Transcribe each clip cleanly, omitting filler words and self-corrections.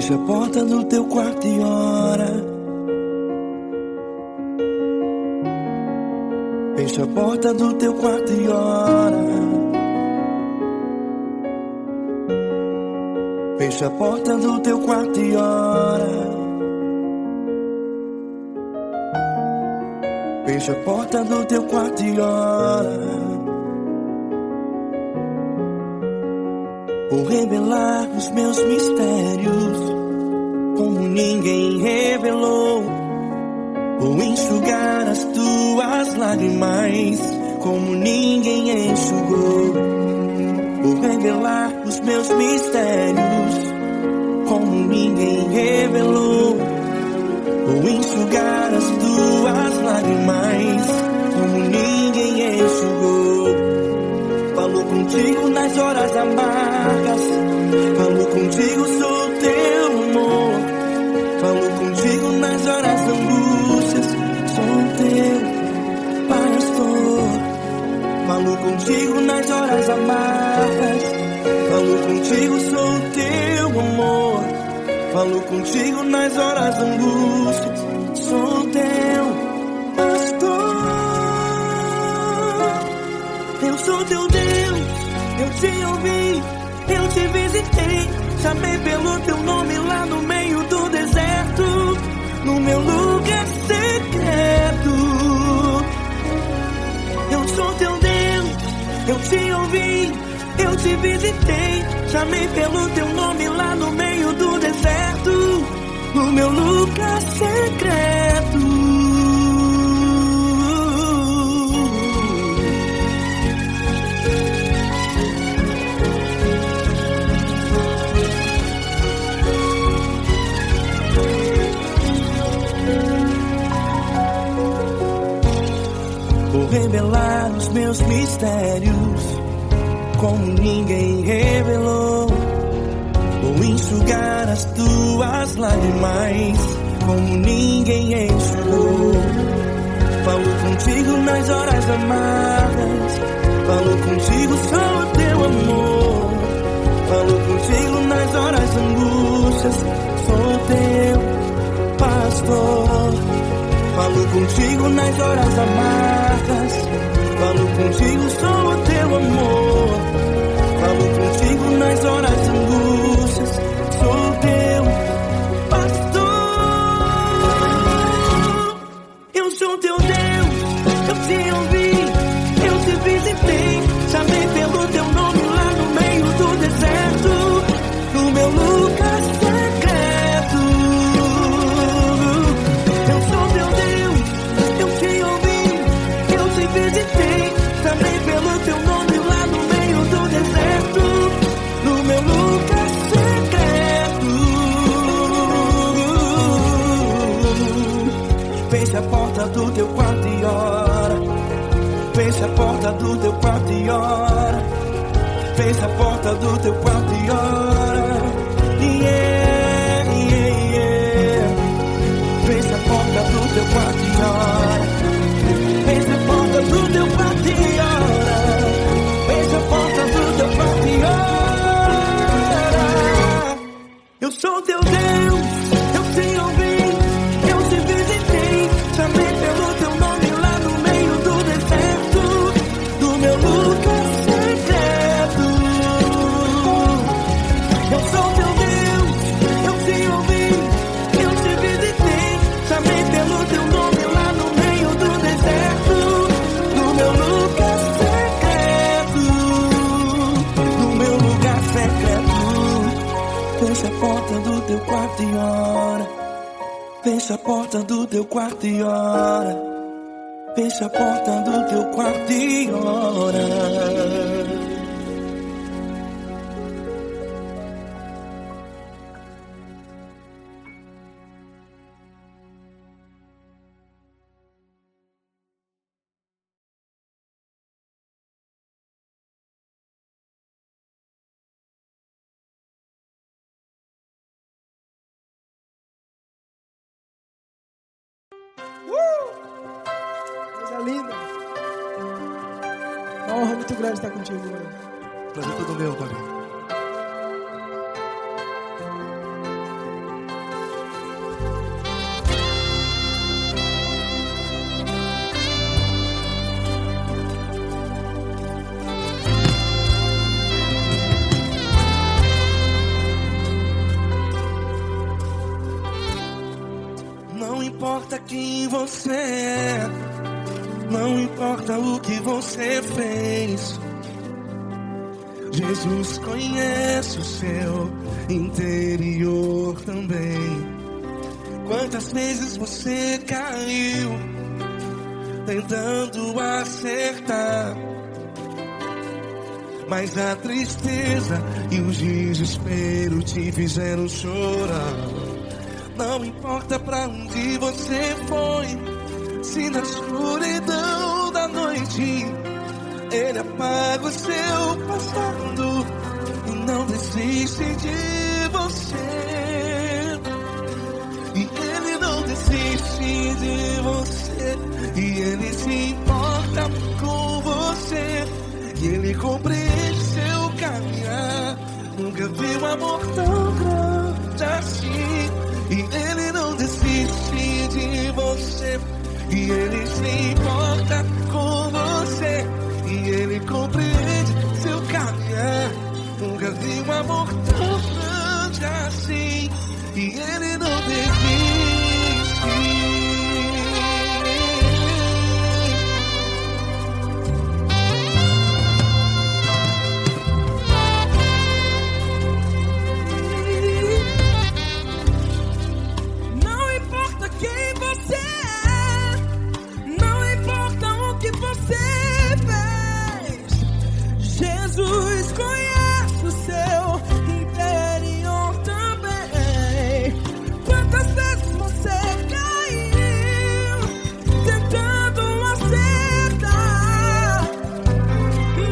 Fecha a porta do teu quarto e ora. Fecha a porta do teu quarto e ora. Fecha a porta do teu quarto e ora. Fecha a porta do teu quarto e ora. Vou revelar os meus mistérios como ninguém revelou. Vou enxugar as tuas lágrimas como ninguém enxugou. Vou revelar os meus mistérios como ninguém revelou. Vou enxugar as tuas lágrimas como ninguém enxugou. Falo contigo nas horas amargas, falo contigo, sou teu amor. Falo contigo nas horas angústias, sou teu pastor. Falo contigo nas horas amargas, falo contigo, sou teu amor. Falo contigo nas horas angústias, sou teu pastor. Eu sou teu Deus, eu te ouvi, eu te visitei. Chamei pelo teu nome lá no meio do deserto, no meu lugar secreto. Eu sou teu Deus, eu te ouvi, eu te visitei. Chamei pelo teu nome lá no meio do deserto, no meu lugar secreto. Vou revelar os meus mistérios como ninguém revelou. Vou enxugar as tuas lágrimas como ninguém enxugou. Falo contigo nas horas amargas, falo contigo, sou teu amor. Falo contigo nas horas angústias, sou teu pastor. Falo contigo nas horas amargas, falo contigo, sou o teu amor. Falo contigo nas horas angústias, sou teu pastor. Eu sou teu Deus, eu te ouvi, eu te visitei. Chamei pelo teu nome lá no meio do deserto, no meu lugar secreto. Eu sou teu Deus, eu te ouvi, eu te visitei. Chamei pelo teu nome lá no meio do deserto, no meu lugar secreto. Fecha a porta do teu quarto e ora. Fecha a porta do teu quarto e ora. Fecha a porta do teu quarto e ora. Yeah, yeah, yeah. Fecha a porta do teu quarto e ora. Fecha a porta do teu quarto e ora. Fecha a porta do teu quarto e ora. Eu sou teu Deus, eu te ouvi, eu te visitei. Chamei pelo teu nome lá no meio do deserto, do meu lugar secreto. Eu sou teu Deus, eu te ouvi, eu te visitei. Chamei pelo teu nome lá no meio do deserto, no meu lugar secreto, no meu lugar secreto. Fecha a porta do teu quarto e ora. Fecha a porta do teu quarto e ora. Fecha a porta do teu quarto e ora. Coisa linda. Uma honra muito grande estar contigo, mano. Prazer todo meu, Fabinho. quem você é, não importa o que você fez. Jesus conhece o seu interior também. Quantas vezes você caiu tentando acertar, mas a tristeza e o desespero te fizeram chorar. Não importa pra onde você foi, se na escuridão da noite Ele apaga o seu passado e não desiste de você. E Ele não desiste de você, e Ele se importa com você, e Ele compreende seu caminhar. Nunca vi um amor tão grande assim. E Ele não desiste de você, e Ele se importa com você, e Ele compreende seu caminhar. Nunca vi um amor tão grande assim. E Ele não desiste. Jesus conhece o seu interior também. Quantas vezes você caiu tentando acertar,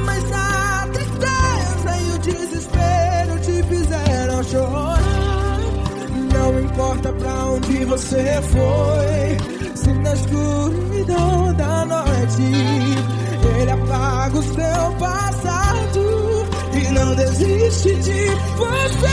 mas a tristeza e o desespero te fizeram chorar. Não importa pra onde você foi, se na escuridão da noite Ele apaga o seu passado e não desiste de você.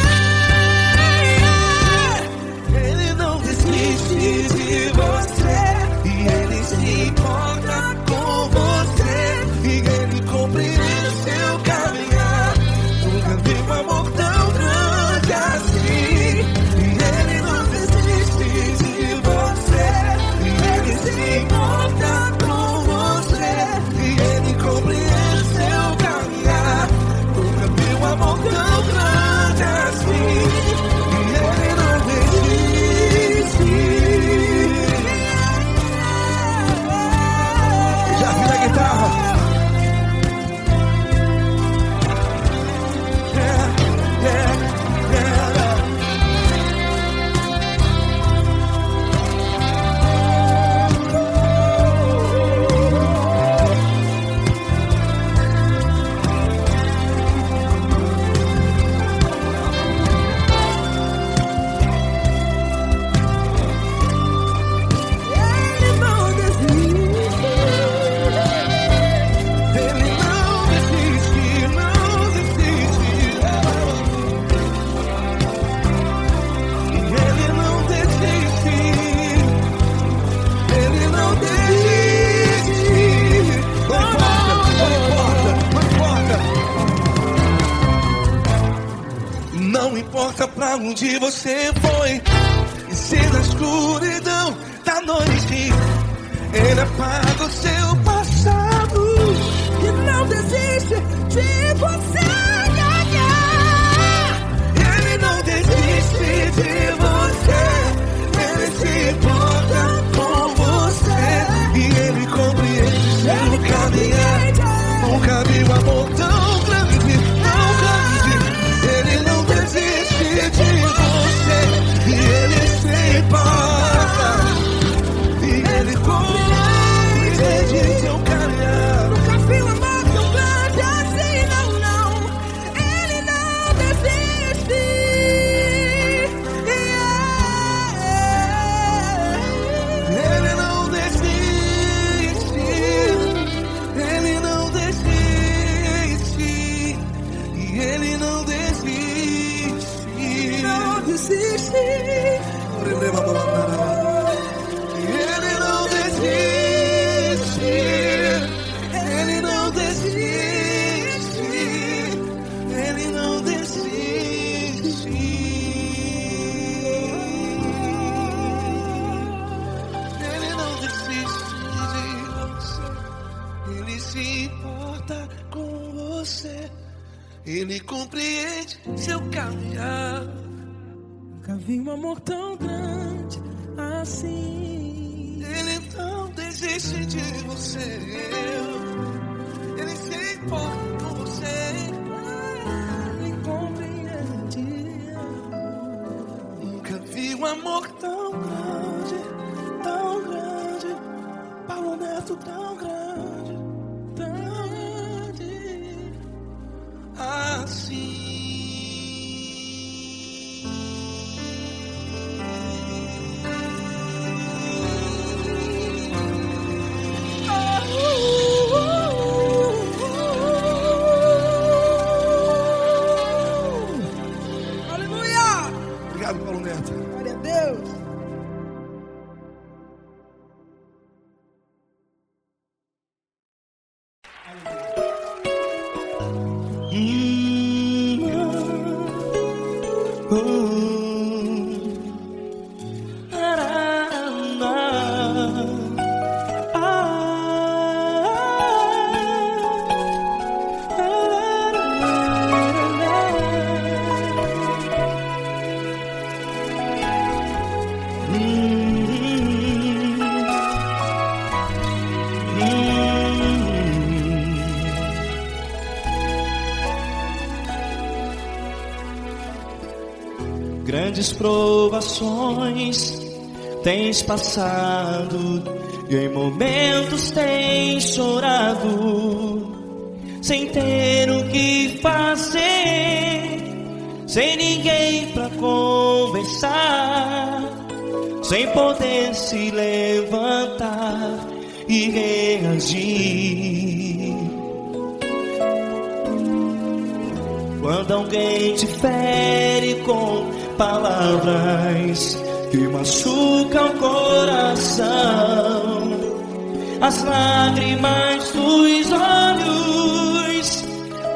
Ele não desiste de você, e Ele se importa com você, e Ele compreende seu caminhar. Nunca vi um amor tão grande assim. E Ele não desiste de você, e Ele se importa com você, e Ele compreende seu caminhar. Nunca vi um amor tão grande assim. E Ele não desiste. Já vira a guitarra. Yeah, yeah, yeah. Ele não desiste, não desiste. E Ele não desiste. Ele não desiste. Não importa pra onde você foi, e se na escuridão da noite Ele apaga o seu passado E não desiste de você. Ele não desiste de você, Ele se importa com você, e Ele compreende seu caminhar. Nunca vi um amor tão grande, tão grande. Ele não desiste de você, e Ele se importa, e Ele compreende seu caminhar. Nunca vi um amor tão grande assim, não, não. importa com você. Ele compreende seu caminhar. Nunca vi um amor tão grande assim. Ele não desiste de você. Ele se importa com você. Ele compreende. Nunca vi um amor tão grande, tão grande. Paulo Neto tão grande, tão grande assim. Obrigado, Paulo Neto. Glória a Deus. Grandes provações tens passado e em momentos tens chorado, sem ter o que fazer, sem ninguém pra conversar, sem poder se levantar e reagir. Quando alguém te fere com palavras que machucam o coração, as lágrimas dos olhos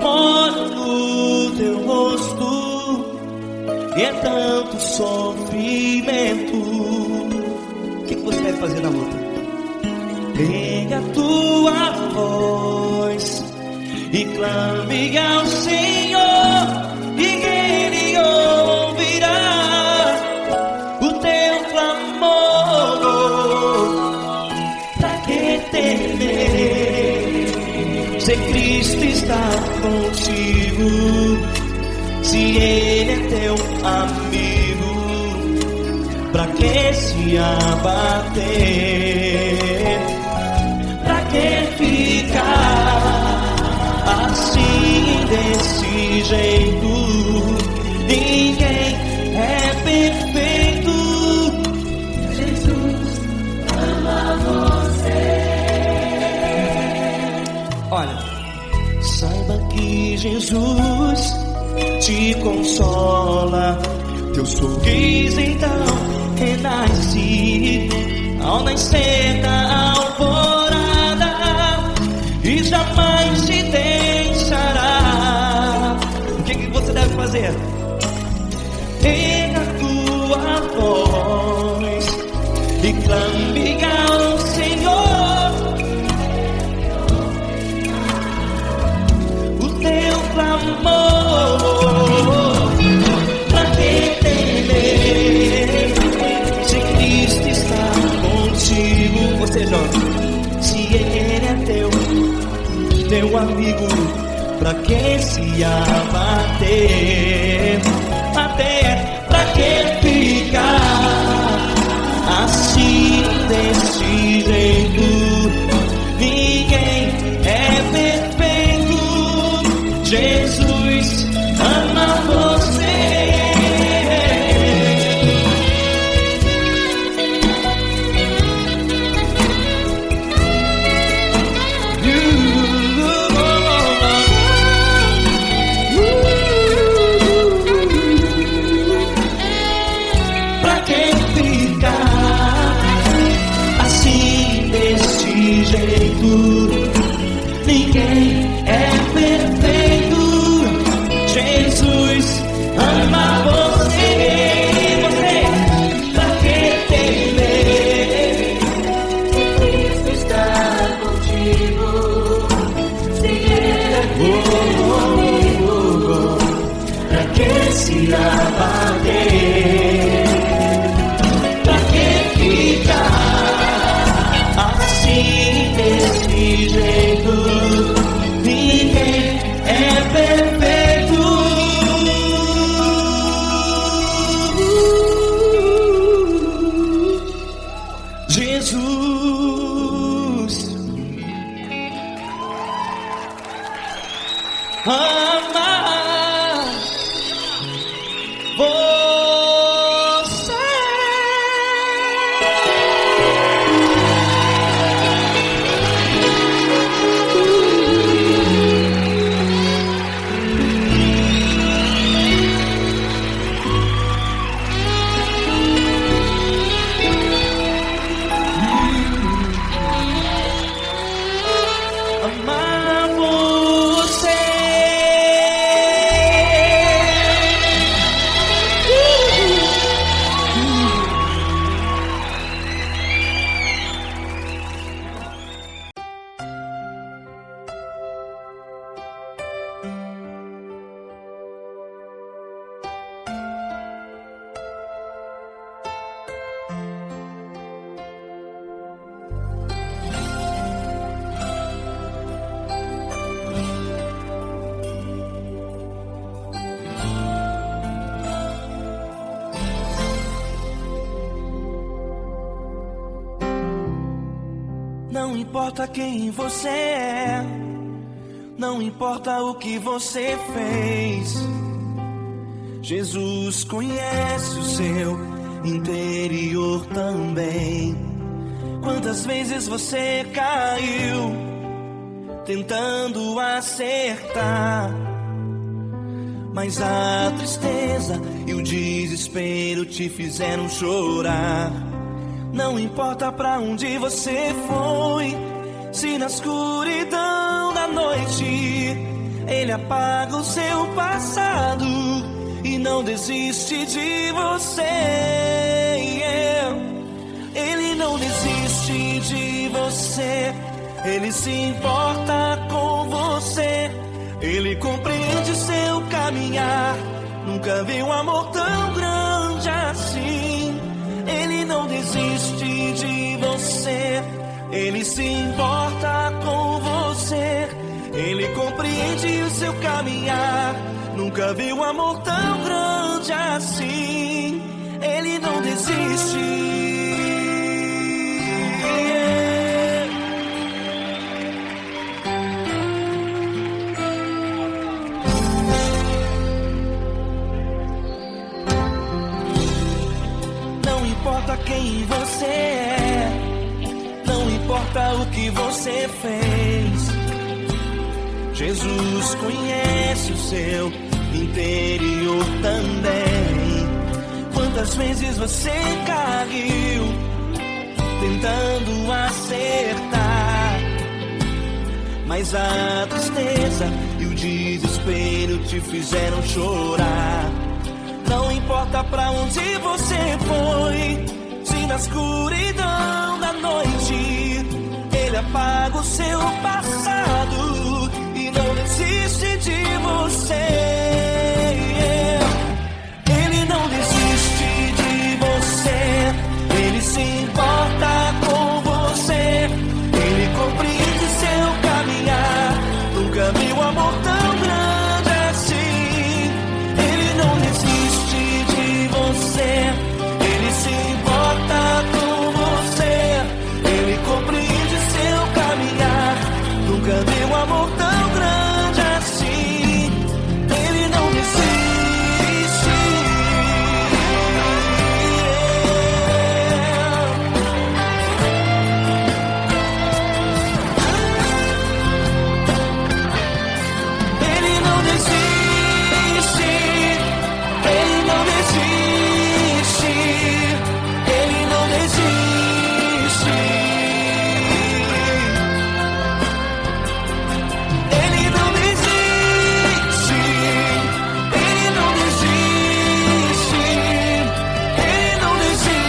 molham no teu rosto, e é tanto sofrimento. O que você deve fazer na luta? Pega a tua voz e clame ao Senhor, e Ele ouvirá o teu clamor. Pra que temer, se Cristo está contigo, se Ele é teu amigo? Pra que se abater? Pra que ficar assim, desse jeito? Ninguém é perfeito. Jesus ama você. Olha, saiba que Jesus te consola, teu sorriso então renasce ao nascer da alvorada, e jamais te deixará. O que você deve fazer? Pega a tua voz e clame ao Senhor, o teu clamor. Pra que temer, se Cristo está contigo? Você jovem, se Ele é teu amigo, pra que se abater? Até pra que ficar assim, desse jeito? Ninguém é perfeito. Jesus ama você. Ninguém é perfeito. Jesus ama você. Você, pra que temer? Cristo está contigo. amar você. Amar você. Não importa quem você é, não importa o que você fez, Jesus conhece o seu interior também. Quantas vezes você caiu tentando acertar, mas a tristeza e o desespero te fizeram chorar. Não importa pra onde você foi, se na escuridão da noite Ele apaga o seu passado e não desiste de você. Ele não desiste de você, Ele se importa com você, Ele compreende seu caminhar. Nunca vi um amor tão grande assim. Ele não desiste de você, Ele se importa com você, Ele compreende o seu caminhar. Nunca vi um amor tão grande assim. Ele não desiste. Não importa quem você é, não importa o que você fez, Jesus conhece o seu interior também. Quantas vezes você caiu tentando acertar, mas a tristeza e o desespero te fizeram chorar. Não importa pra onde você foi, se na escuridão da noite Ele apaga o seu passado e não desiste de você. Ele não desiste de você, Ele se importa com você, Ele compreende seu caminhar. Nunca vi um amor tão grande assim. Ele não desiste de você, Ele se importa com você, Ele compreende seu caminhar. Nunca vi um amor tão grande assim. Ele não desiste. Ele não desiste. Ele não desiste. Ele não desiste. Ele não desiste. Ele não desiste. Ele não desiste.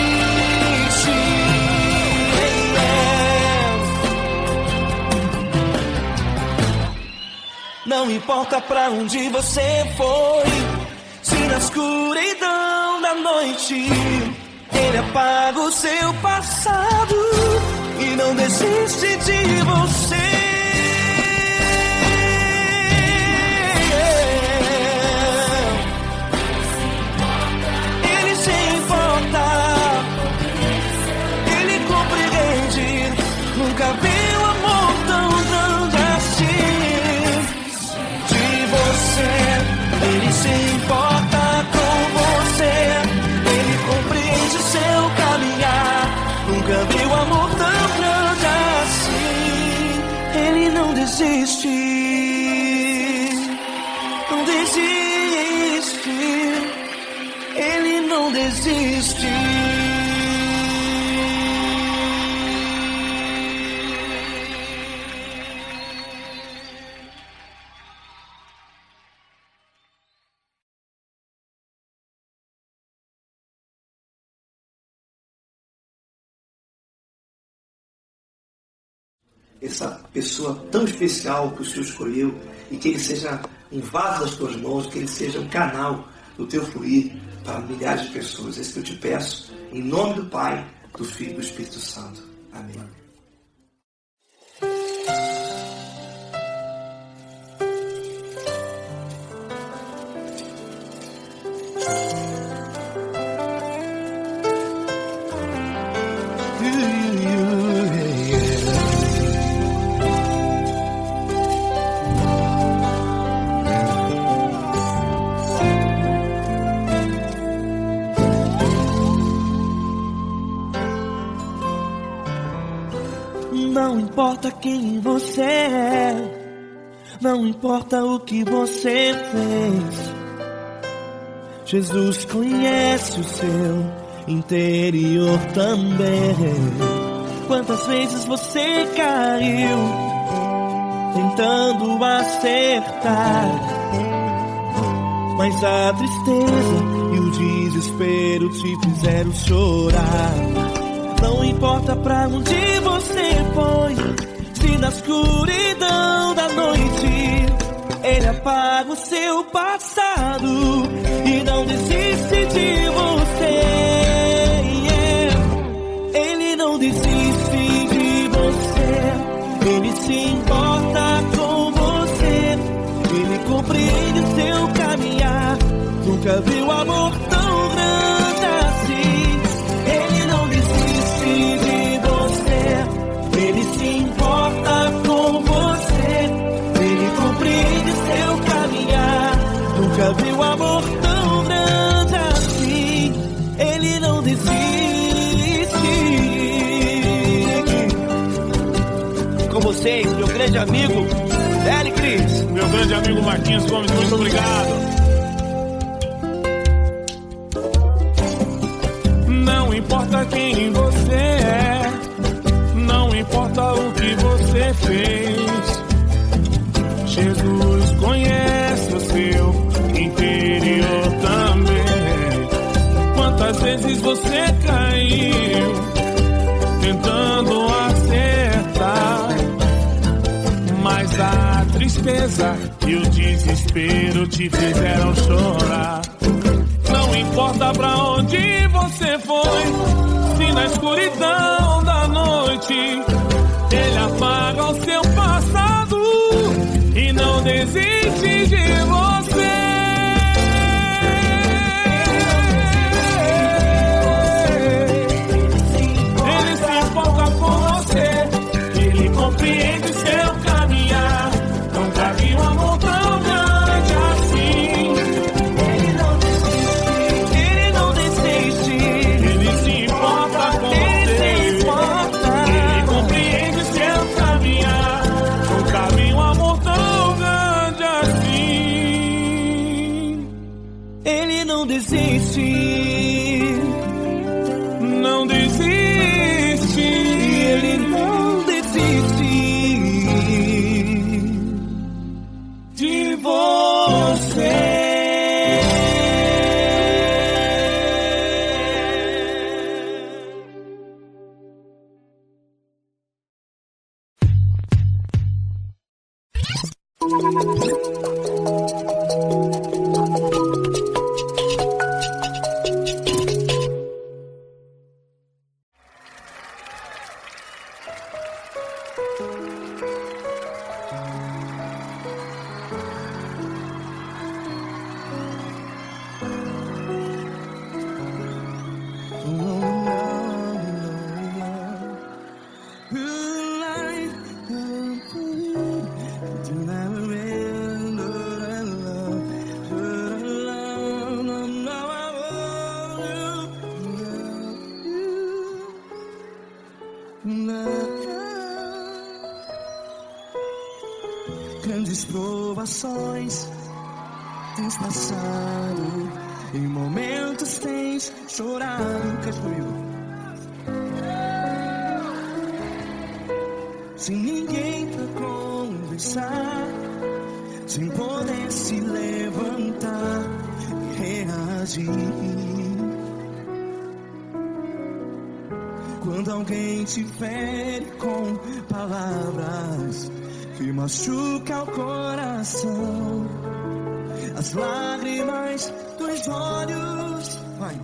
Não importa pra onde você foi, se na escuridão da noite Ele apaga o seu passado e não desiste de você. Ele se importa, Ele compreende. Nunca vi um amor tão grande assim. De não desiste, ele não desiste. Essa pessoa tão especial que o Senhor escolheu, e que ele seja um vaso das tuas mãos, que ele seja um canal do teu fluir para milhares de pessoas. É isso que eu te peço, em nome do Pai, do Filho e do Espírito Santo. Amém. Não importa quem você é, não importa o que você fez, Jesus conhece o seu interior também. Quantas vezes você caiu tentando acertar, mas a tristeza e o desespero te fizeram chorar. Não importa pra onde você foi, se na escuridão da noite ele apaga o seu passado e não desiste de você. Ele não desiste de você, ele se importa com você, ele compreende o seu caminhar. Nunca viu amor tão grande assim. Ele não desiste de você, ele se importa com você, ele compreende seu caminhar. Nunca viu amor tão grande assim. Ele não desiste. Com vocês, meu grande amigo Eli Cris. Meu grande amigo Marquinhos Gomes, muito obrigado. Não importa quem você é, não importa o que você fez, Jesus conhece o seu interior também. Quantas vezes você caiu tentando acertar, mas a tristeza e o desespero te fizeram chorar. Não importa pra onde você foi, se na escuridão da noite ele apaga o seu passado e não desiste de você. Ele se importa com você, ele compreende seu caminhar. Nunca vi um amor tão grande assim. Não desiste, não desiste, ele não desiste de você. grandes provações tens passado, em momentos tens chorado. Cante comigo. Sem ninguém pra conversar, sem poder se levantar e reagir. Quando alguém te fere com palavras que machuca o coração, as lágrimas dos olhos, vai.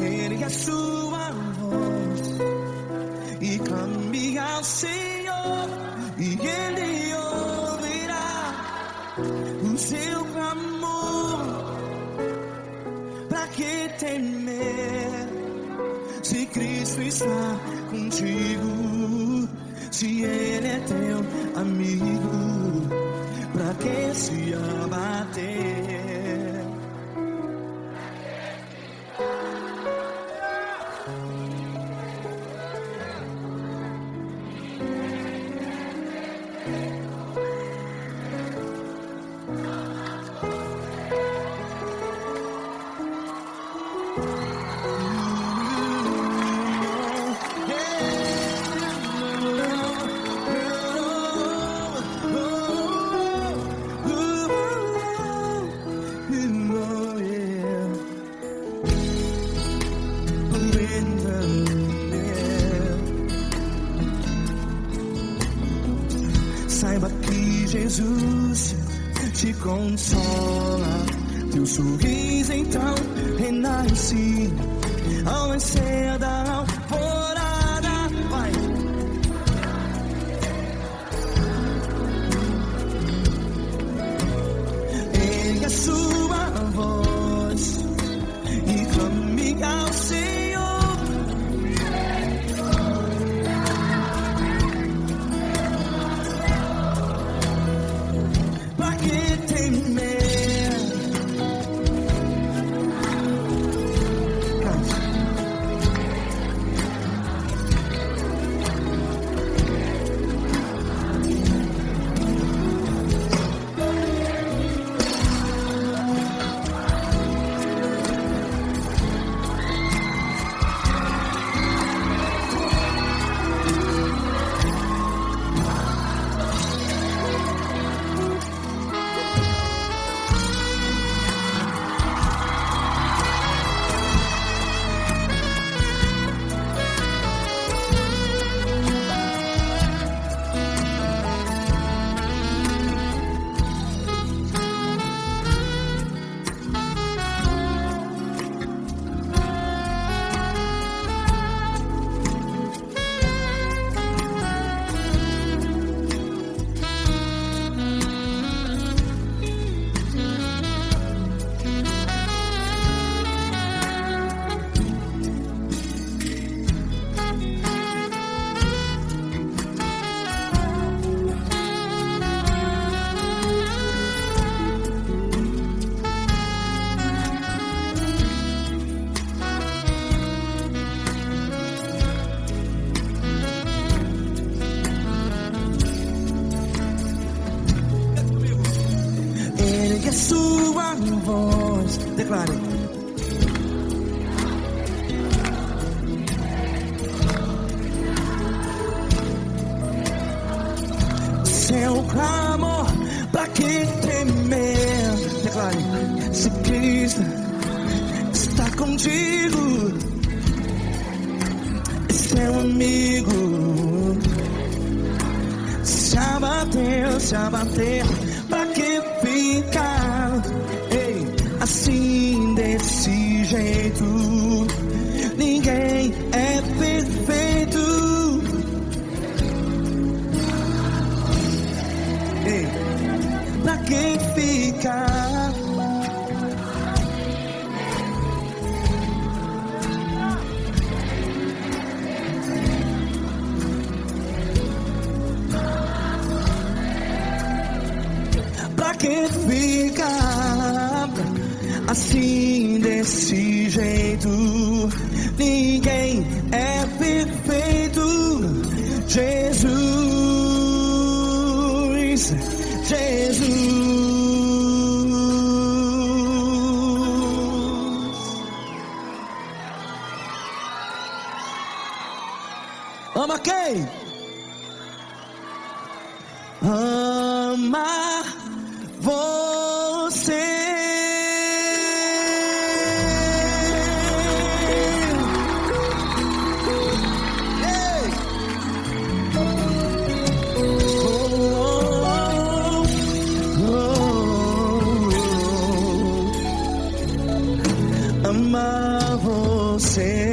Ergue a sua voz e clame ao Senhor, e Ele ouvirá o seu clamor. Pra que temer, se Cristo está contigo? Se Ele é teu amigo, pra que se abater? Saiba que Jesus te consola, teu sorriso então renasce ao nascer da alvorada. Vai. Ergue a sua voz e clame ao Senhor. Pra que temer? Ergue a sua voz, declare. Seu clamor, pra que temer? Declare. Se Cristo está contigo, é seu amigo. Se abater, pra que ficar, ei, assim desse jeito? Ninguém é perfeito. Ei, pra que ficar? Pra que ficar assim desse jeito? Ama quem? Amar você. Ei! Amar você.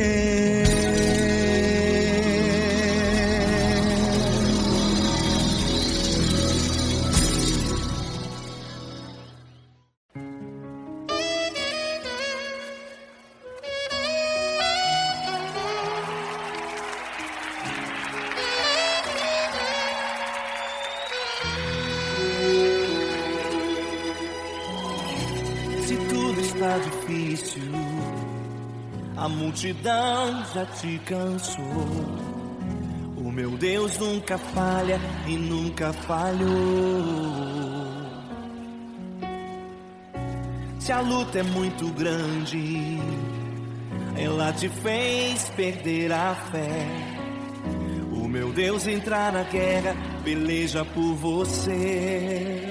Se tudo está difícil, a multidão já te cansou. O meu Deus nunca falha e nunca falhou. Se a luta é muito grande, ela te fez perder a fé. O meu Deus entra na guerra, peleja por você.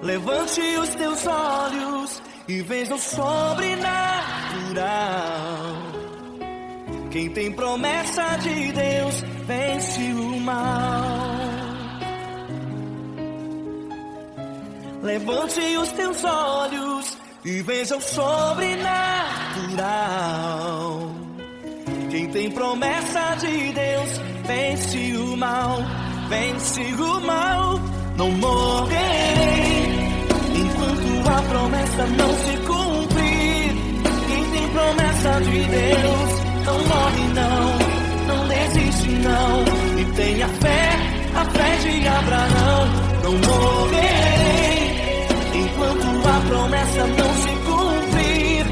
Levante os teus olhos e veja o sobrenatural. Quem tem promessa de Deus vence o mal. Levante os teus olhos e veja o sobrenatural. Quem tem promessa de Deus vence o mal, vence o mal. Não morrerei enquanto a promessa não se cumprir. Quem tem promessa de Deus não morre não, não desiste não. E tenha fé, a fé de Abraão. Não morrerei enquanto a promessa não se cumprir.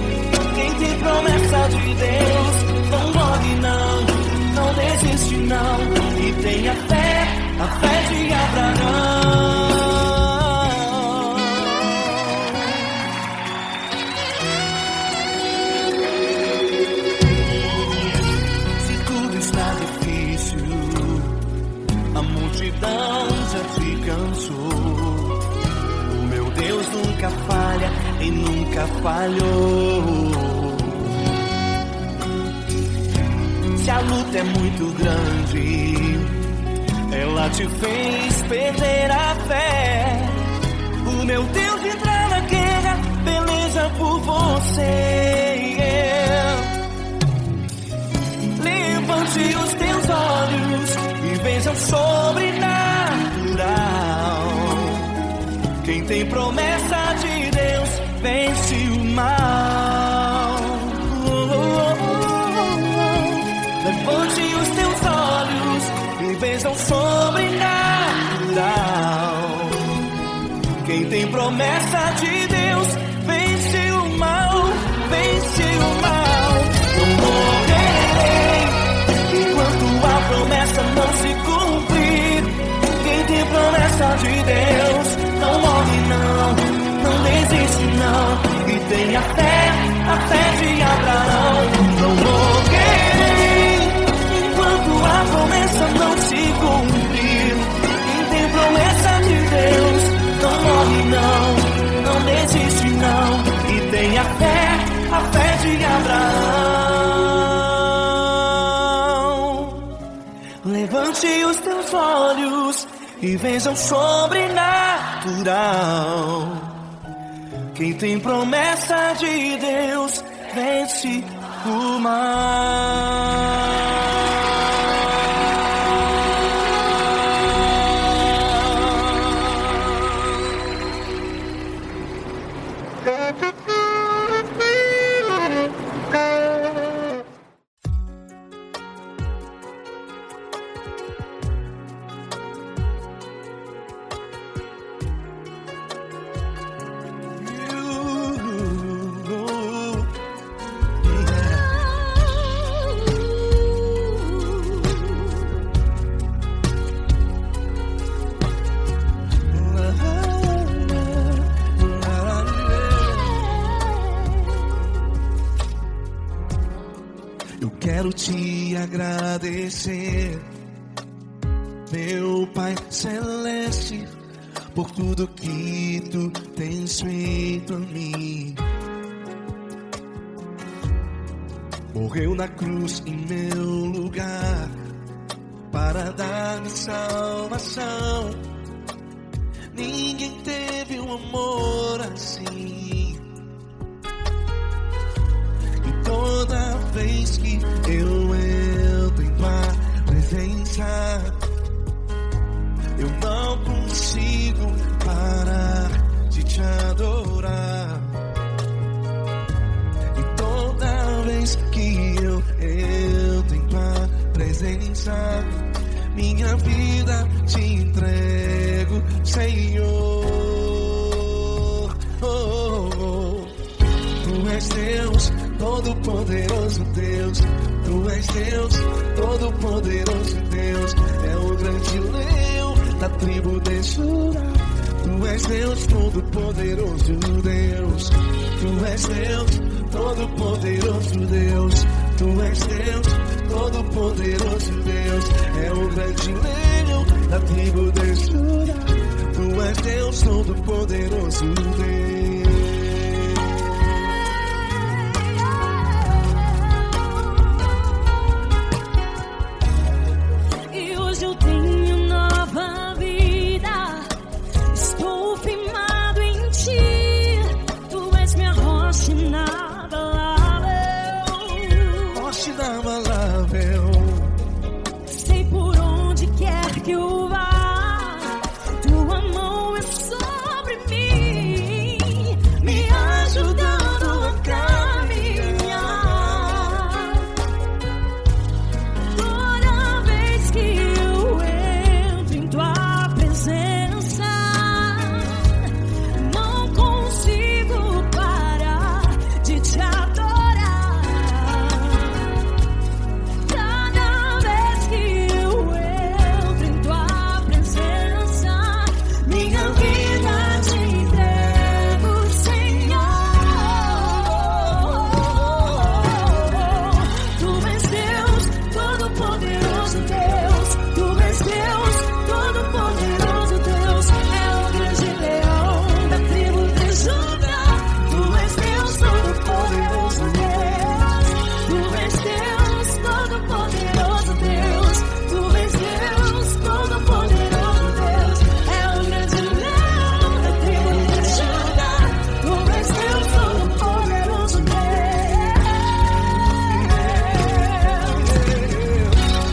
Quem tem promessa de Deus não morre não, não desiste não. E tenha fé, a fé de Abraão. Se tudo está difícil, a multidão já te cansou. O meu Deus nunca falha e nunca falhou. Se a luta é muito grande, ela te fez perder a fé. O meu Deus entra na guerra, peleja por você. Levante os teus olhos e veja o sobrenatural. Quem tem promessa de Deus vence o mal. Levante os teus olhos e veja o sobrenatural. Quem tem promessa de Deus vence o mal, vence o mal. Não morrerei enquanto a promessa não se cumprir. Quem tem promessa de Deus não morre não, não desiste não. E tenha fé, a fé de Abraão. Não morrerei enquanto a promessa não se cumprir. Quem tem promessa de Deus não morre não, não desiste não. E tenha fé, a fé de Abraão. Levante os teus olhos e veja o sobrenatural. Quem tem promessa de Deus vence o mal. Eu quero te agradecer, meu Pai Celeste, por tudo que tu tens feito a mim. Morreu na cruz em meu lugar para dar-me salvação. Ninguém teve um amor assim. E toda vez que eu entro em tua presença, eu não consigo parar de te adorar. E toda vez que eu entro em tua presença, minha vida te entrego, Senhor. Tu és Deus, Todo-Poderoso Deus. Tu és Deus, Todo-Poderoso Deus. É o grande leão da tribo de Judá. Tu és Deus, Todo-Poderoso Deus. Tu és Deus, Todo-Poderoso Deus. Tu és Deus, Todo-Poderoso Deus. É o grande leão da tribo de Judá. Tu és Deus, Todo-Poderoso Deus. E hoje eu tenho nova vida. Estou firmado em ti. Tu és minha rocha inabalável. Rocha inabalável. Sei por onde quer que eu vá, tua mão é sobre mim, me ajudando a caminhar. Toda vez que eu entro em tua presença, não consigo parar de te adorar. Cada vez que eu entro em tua presença, minha vida te entrego, Senhor. Tu és Deus, Todo-Poderoso Deus. Tu és Deus, Todo-Poderoso Deus. É o grande leão da tribo de Judá. Tu és Deus, Todo-Poderoso Deus. Tu és Deus, Todo-Poderoso Deus. Tu és Deus, Todo-Poderoso Deus. É o grande leão da tribo de Judá. Tu és Deus, Todo-Poderoso Deus.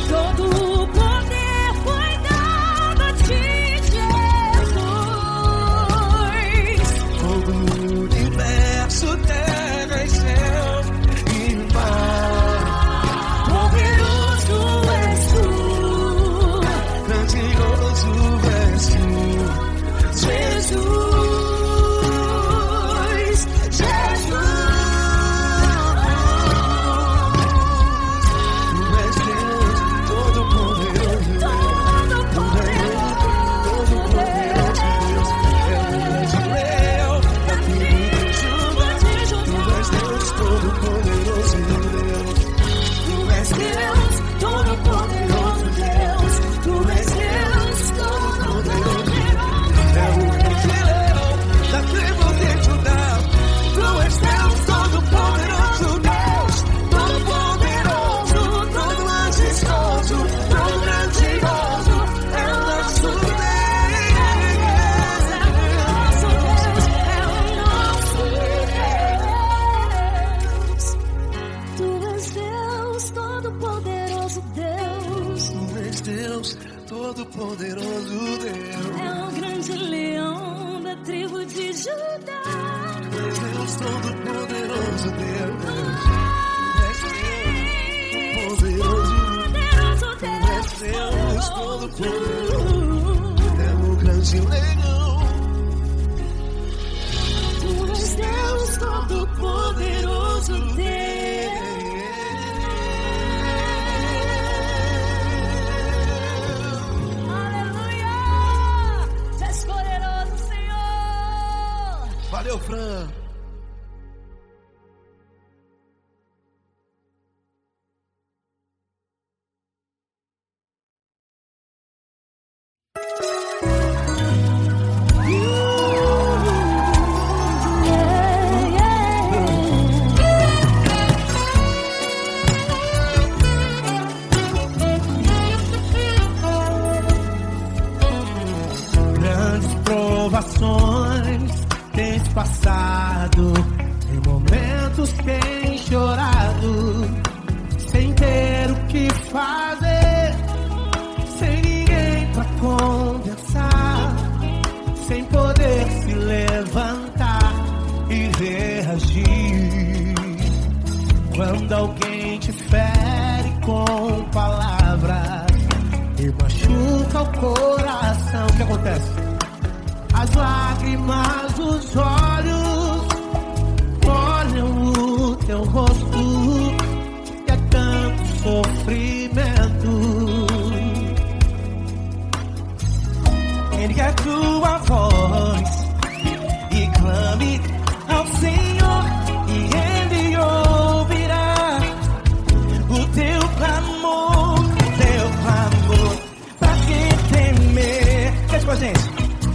Todo o poder foi dado a ti, Jesus. Todo o universo, terra e céu e mar. Poderoso és tu, Grandioso és tu, Jesus. Jesus. Tu és Deus, Todo-Poderoso Deus. Tu és Deus, Todo-Poderoso Deus. É o grande leão da tribo de Judá. Tu és Deus, Todo-Poderoso Deus. Tu és Deus, Todo-Poderoso Deus. Tu és Deus, Todo-Poderoso É o grande leão da tribo de Judá. Tu és Deus, Todo-Poderoso Deus. Todo-Poderoso, todo majestoso, todo grandioso. É o nosso Deus. Tu és Deus, Todo-Poderoso Deus. Tu és Deus, Todo-Poderoso Deus. É o grande leão da tribo de Judá. Tu és Deus, Todo-Poderoso Deus. Tu és Deus, Poderoso Deus. Deus Todo-Poderoso. É o grande leão. Tu és Deus, Todo-Poderoso Deus. Aleluia! Tu és poderoso, Senhor. Valeu, Fran. Quantos têm chorado sem ter o que fazer, sem ninguém pra conversar, sem poder se levantar e reagir. Quando alguém te fere com palavras e machuca o coração, o que acontece? As lágrimas dos olhos molham o teu rosto, e é tanto sofrimento. Ergue a tua voz e clame ao Senhor, e Ele ouvirá o teu clamor, pra que temer? Fez com a gente.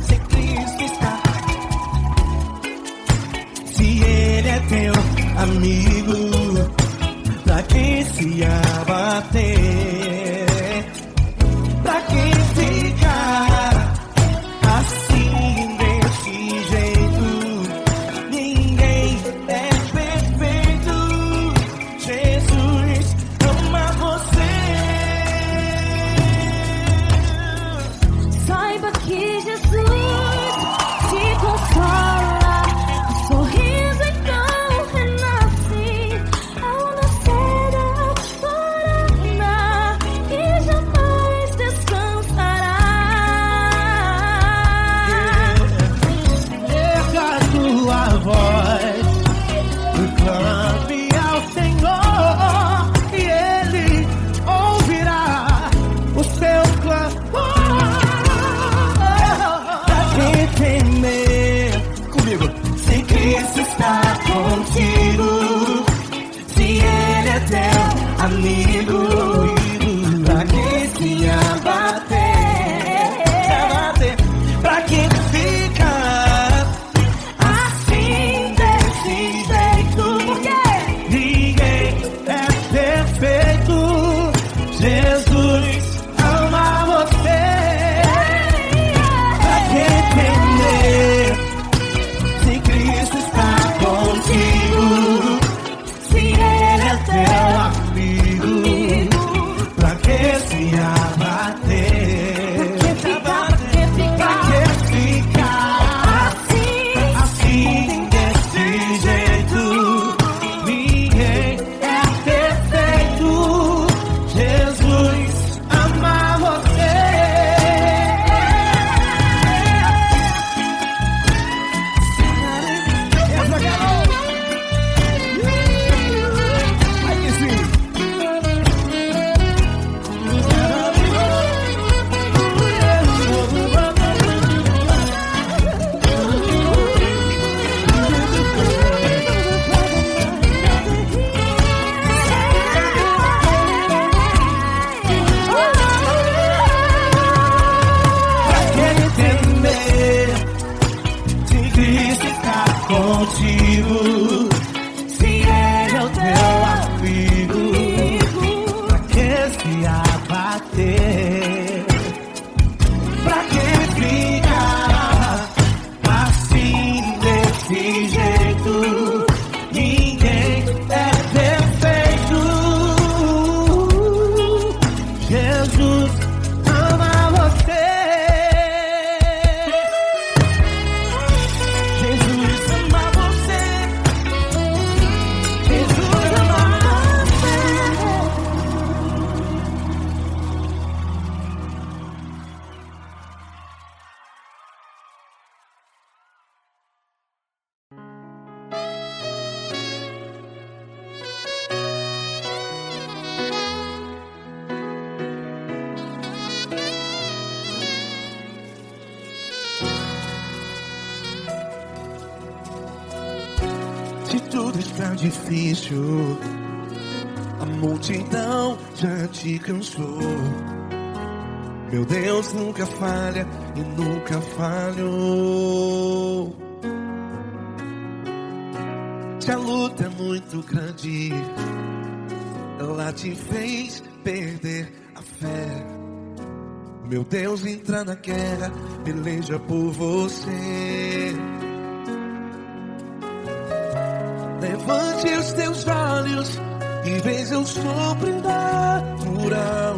Se Cristo está, se Ele é teu amigo, pra que se abater? Pra que ficar assim desse jeito? Ninguém é perfeito. Jesus ama você. Saiba que Jesus te consola, o sorriso então renasce ao nascer da aurora e jamais descansará. Erga a tua voz e clame ao Senhor, e Ele ouvirá o seu clamor. Pra que temer? Comigo. Se Cristo está contigo, se Ele é teu amigo, pra que se abater? Pra que ficar assim desse jeito? Ninguém é perfeito. Jesus ama você. Pra que temer? Se Cristo está contigo, se Ele é teu amigo, pra que se abater? Pra que ficar assim desse jeito? Ninguém é perfeito. Jesus ama você. Essa garota. Aí que sim. Pra que temer? Se Cristo está contigo, se Ele é o teu amigo, pra que se abater? Pra que ficar assim desse jeito? Ninguém é perfeito. Jesus ama você. Jesus ama você. Jesus ama você. Se tudo está difícil, a multidão já te cansou. Meu Deus nunca falha e nunca falhou. Se a luta é muito grande, ela te fez perder a fé. Meu Deus entra na guerra, peleja por você. Levante os teus olhos e veja o sobrenatural.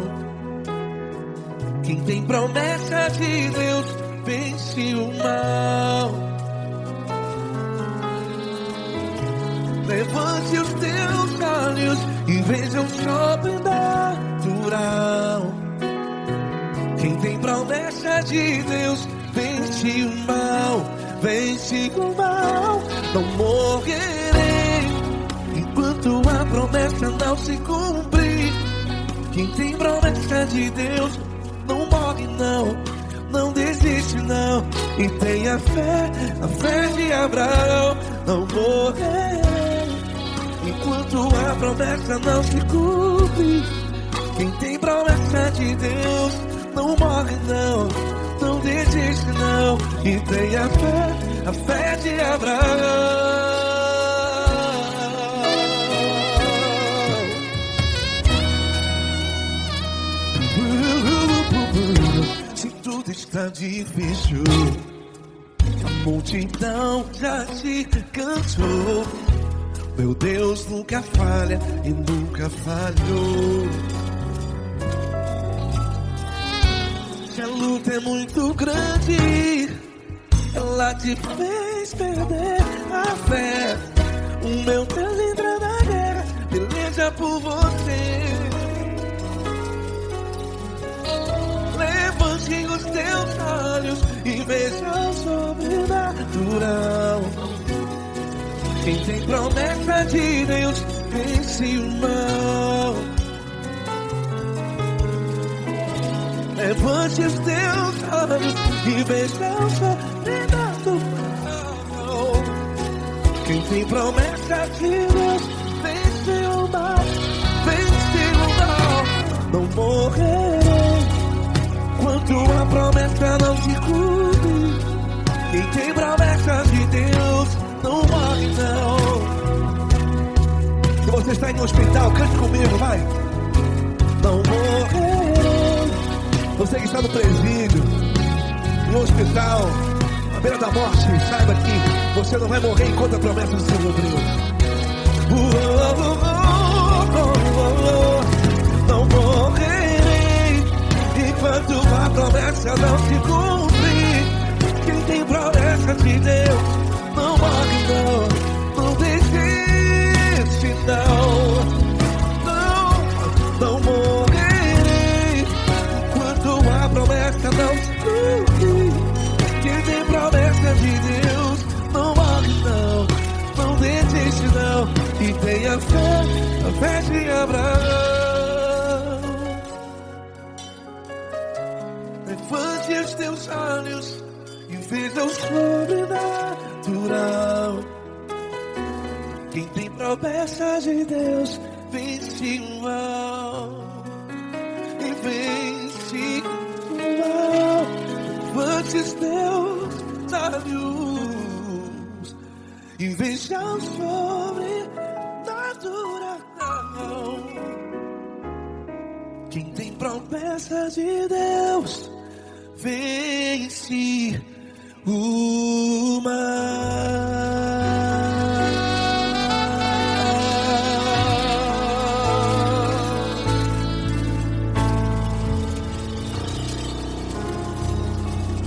Quem tem promessa de Deus vence o mal. Levante os teus olhos e veja o sobrenatural. Quem tem promessa de Deus vence o mal. Vence o mal. Não morrerei enquanto a promessa não se cumprir. Quem tem promessa de Deus não morre não, não desiste não. E tenha fé, a fé de Abraão. Não morrerei enquanto a promessa não se cumpre. Quem tem promessa de Deus não morre não, não desiste não. E tenha fé, a fé de Abraão. Se tudo está difícil, a multidão já te cansou. Meu Deus nunca falha e nunca falhou. Se a luta é muito grande, ela te fez perder a fé. O meu Deus entra na guerra, peleja por você. Levante os teus olhos e veja o sobrenatural. Quem tem promessa de Deus vence o mal. Levante os teus olhos e veja o sobrenatural. Quem tem promessa de Deus vence o mal. Vence o mal. Não morrerei enquanto a promessa não se cumpre. Quem tem promessa de Deus não morre não. Se você está em um hospital, cante comigo, vai. Não morrerei. Você que está no presídio, no hospital, à beira da morte, saiba que você não vai morrer enquanto a promessa não se cumpriu. Não morrerei enquanto a promessa não se cumprir. Quem tem promessa de Deus não morre não, não desiste não. Não morrerei enquanto a promessa não se cumprir. Quem tem promessa de Deus não morre não, não desiste não. E tenha fé, a fé de Abraão. Levante os teus olhos e veja o sobrenatural. Quem tem promessa de Deus vence o mal. E vence o mal. Levante os teus olhos e veja o sobrenatural. Quem tem promessa de Deus vence o mal.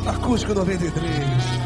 Acústico 93.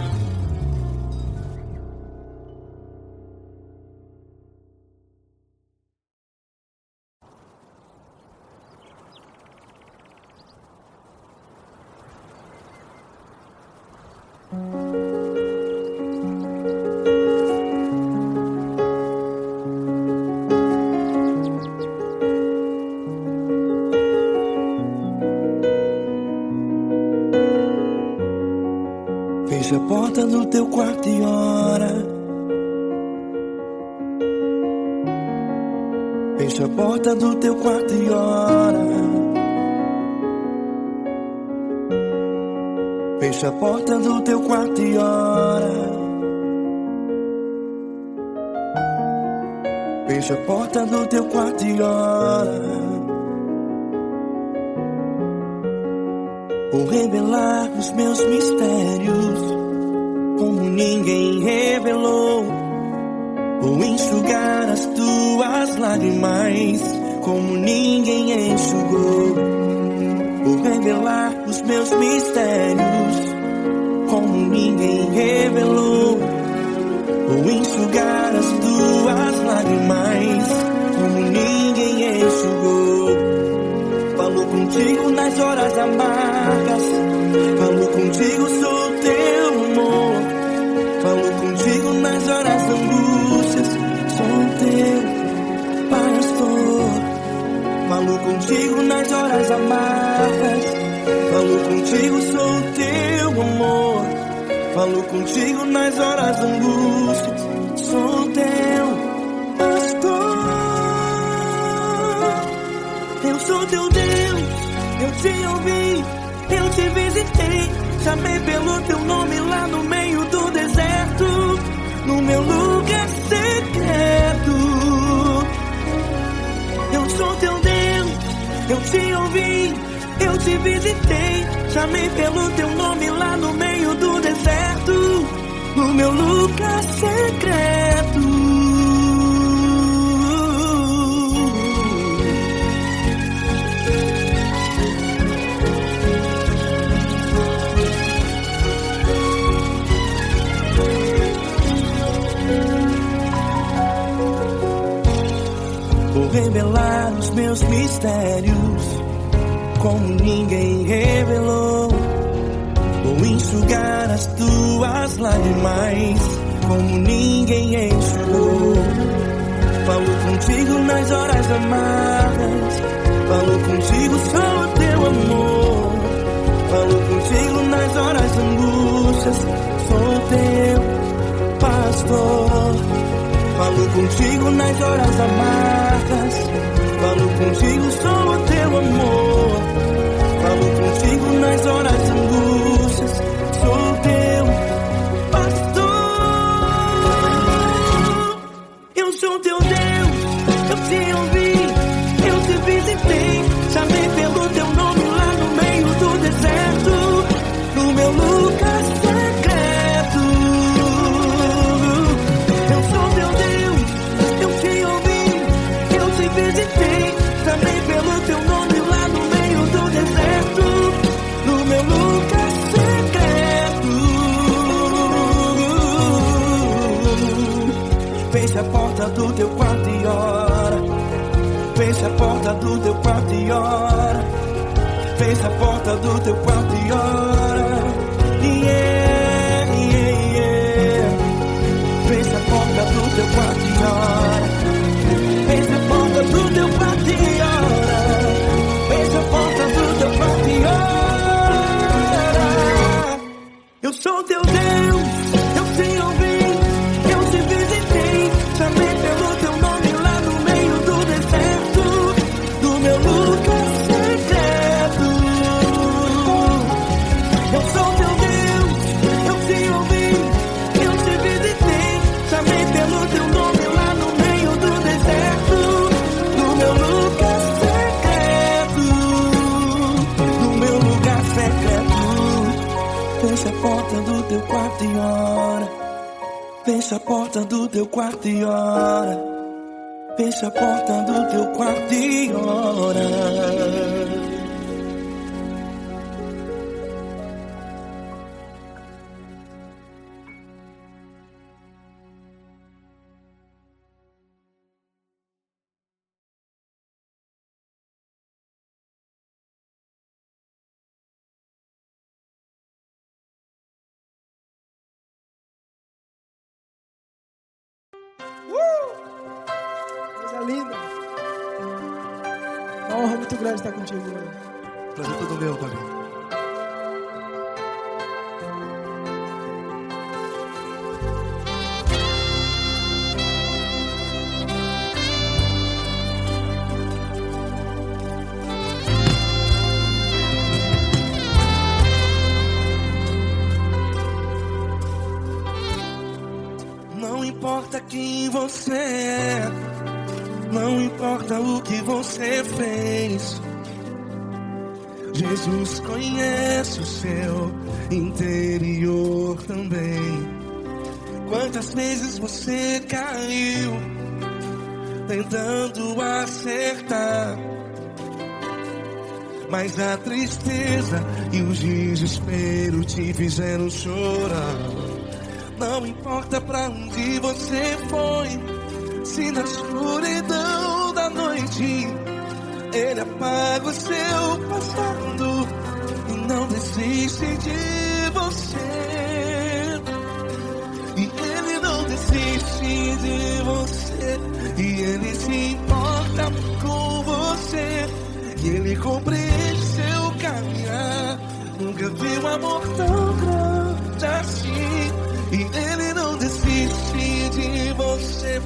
Fecha a porta do teu quarto e ora. Fecha a porta do teu quarto e ora. Fecha a porta do teu quarto e ora. Fecha a porta do teu quarto e ora. Vou revelar os meus mistérios como ninguém revelou. Vou enxugar as tuas lágrimas como ninguém enxugou. Vou revelar os meus mistérios como ninguém revelou. Vou enxugar as tuas lágrimas como ninguém enxugou. Falo contigo nas horas amargas, falo contigo, sou teu amor. Falo contigo nas horas angústias, sou teu pastor. Falo contigo nas horas amargas, falo contigo, sou teu amor. Falo contigo nas horas angústias, sou teu pastor. Eu sou teu Deus, eu te ouvi, eu te visitei. Chamei pelo teu nome lá no meio do deserto, no meu lugar secreto. Eu sou teu Deus, eu te ouvi, eu te visitei. Chamei pelo teu nome lá no meio do deserto, no meu lugar secreto. Vou revelar os meus mistérios como ninguém revelou. Vou enxugar as tuas lágrimas como ninguém enxugou. Falo contigo nas horas amargas, falo contigo, sou teu amor. Falo contigo nas horas angústias, sou teu pastor. Falo contigo nas horas amargas, falo contigo, sou teu amor. Falo contigo nas horas angústias, sou teu pastor. Eu sou teu Deus, eu te ouvi, eu te visitei. Chamei pelo teu nome lá no meio do deserto, no meu lugar secreto. Eu sou teu Deus, eu te ouvi, eu te visitei. Chamei pelo teu nome lá no meio do deserto, no meu lugar secreto. Fecha a porta do teu quarto e ora. Fecha a porta do teu quarto e ora. Fecha a porta do teu quarto e ora. Yeah, yeah, yeah. Fecha a porta do teu quarto e ora. Fecha a porta do teu quarto e ora. Fecha a porta do teu quarto e ora. Eu sou teu Deus, eu te ouvi, eu te visitei. Chamei pelo teu nome lá no meio do deserto, do meu lugar secreto. Eu sou teu Deus, eu te ouvi, eu te visitei. Chamei pelo teu nome lá no meio do deserto, no meu lugar secreto, no meu lugar secreto. Fecha a porta do teu quarto e ora. Fecha a porta do teu quarto e ora. Fecha a porta do teu quarto e ora. Coisa linda. Uma honra muito grande estar contigo hoje. Prazer todo meu, Davi. Não importa quem você é, não importa o que você fez, Jesus conhece o seu interior também. Quantas vezes você caiu tentando acertar, mas a tristeza e o desespero te fizeram chorar. Não importa pra onde você foi, se na escuridão da noite Ele apaga o seu passado e não desiste de você. E Ele não desiste de você, e Ele se importa com você, e Ele compreende seu caminhar. Nunca vi um amor tão grande assim. E Ele não desiste de você,